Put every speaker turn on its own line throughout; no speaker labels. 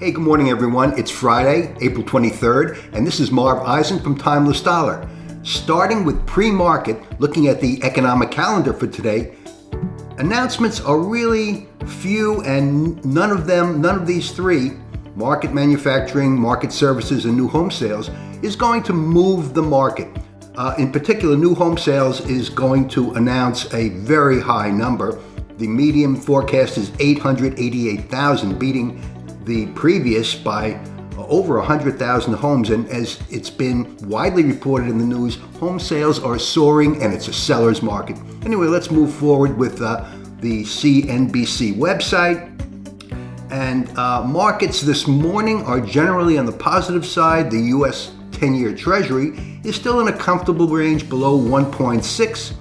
Hey, good morning, everyone. It's Friday, April 23rd, and this is Marv Eisen from Timeless Dollar. Starting with pre-market, looking at the economic calendar for today, announcements are really few, and none of these three, market manufacturing, market services, and new home sales, is going to move the market. In particular, new home sales is going to announce a very high number. The median forecast is 888,000, beating the previous by over 100,000 homes. And as it's been widely reported in the news, home sales are soaring and it's a seller's market. Anyway, let's move forward with the CNBC website. And markets this morning are generally on the positive side. The U.S. 10-year Treasury is still in a comfortable range below 1.6.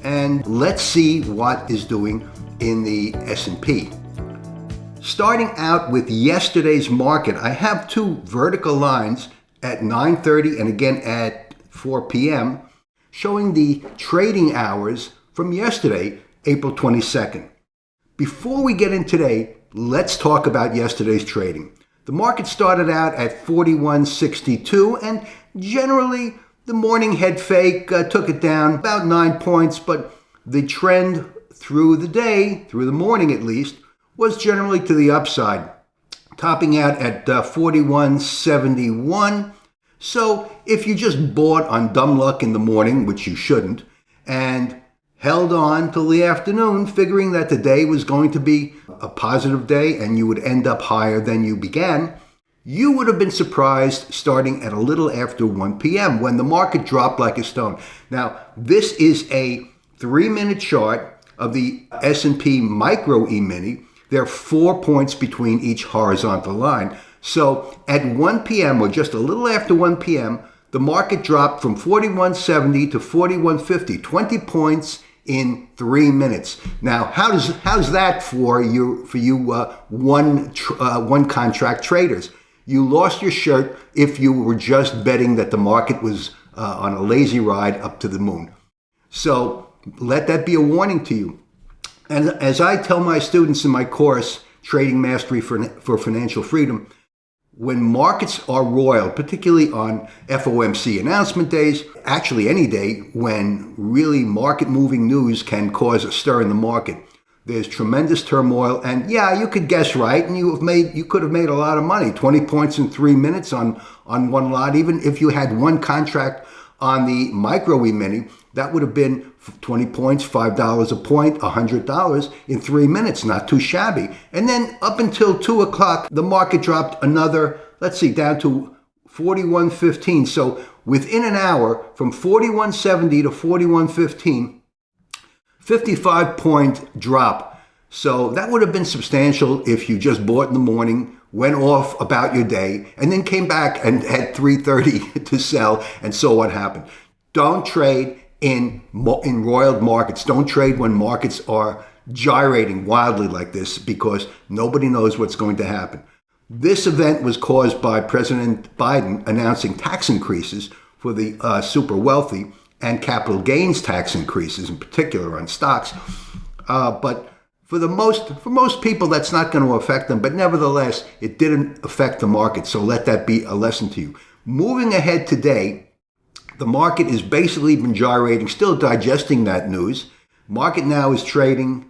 And let's see what is doing in the S&P. Starting out with yesterday's market, I have two vertical lines at 9:30 and again at 4 p.m. showing the trading hours from yesterday, April 22nd. Before we get in today, let's talk about yesterday's trading. The market started out at 41.62, and generally the morning head fake took it down about 9 points, but the trend through the day, through the morning at least, was generally to the upside, topping out at 41.71. So if you just bought on dumb luck in the morning, which you shouldn't, and held on till the afternoon, figuring that the day was going to be a positive day and you would end up higher than you began, you would have been surprised starting at a little after 1 p.m. when the market dropped like a stone. Now, this is a 3-minute chart of the S&P Micro E-mini. There are 4 points between each horizontal line. So at 1 p.m. or just a little after 1 p.m., the market dropped from 41.70 to 41.50, 20 points in 3 minutes. Now, how's that for you one contract traders? You lost your shirt if you were just betting that the market was on a lazy ride up to the moon. So let that be a warning to you. And as I tell my students in my course, Trading Mastery for Financial Freedom, when markets are roiled, particularly on FOMC announcement days, actually any day when really market-moving news can cause a stir in the market, there's tremendous turmoil. And yeah, you could guess right, and you could have made a lot of money, 20 points in 3 minutes on one lot. Even if you had one contract on the Micro E-mini, that would have been 20 points, $5 a point, $100 in 3 minutes, not too shabby. And then up until 2 o'clock, the market dropped another, down to 41.15. So within an hour, from 41.70 to 41.15, 55-point drop. So that would have been substantial if you just bought in the morning, went off about your day, and then came back and had 3:30 to sell and saw what happened. Don't trade in roiled markets. Don't trade when markets are gyrating wildly like this, because nobody knows what's going to happen. This event was caused by President Biden announcing tax increases for the super wealthy and capital gains tax increases, in particular on stocks. But for most people, that's not going to affect them. But nevertheless, it didn't affect the market. So let that be a lesson to you. Moving ahead today, the market has basically been gyrating, still digesting that news. Market now is trading.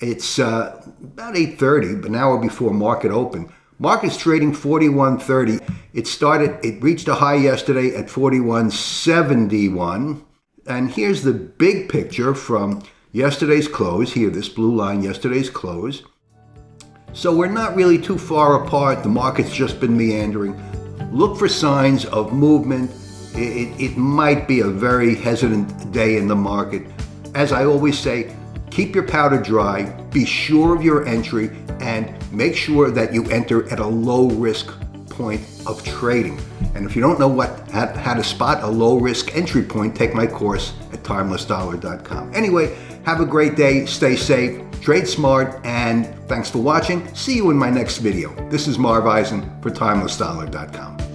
It's about 8:30, but an hour before market open. Market's trading 41.30. It reached a high yesterday at 41.71. And here's the big picture from yesterday's close. Here, this blue line, yesterday's close. So we're not really too far apart. The market's just been meandering. Look for signs of movement. It might be a very hesitant day in the market. As I always say, keep your powder dry, be sure of your entry, and make sure that you enter at a low risk point of trading. And if you don't know how to spot a low risk entry point, take my course at timelessdollar.com. Anyway, have a great day, stay safe, trade smart, and thanks for watching. See you in my next video. This is Marv Eisen for timelessdollar.com.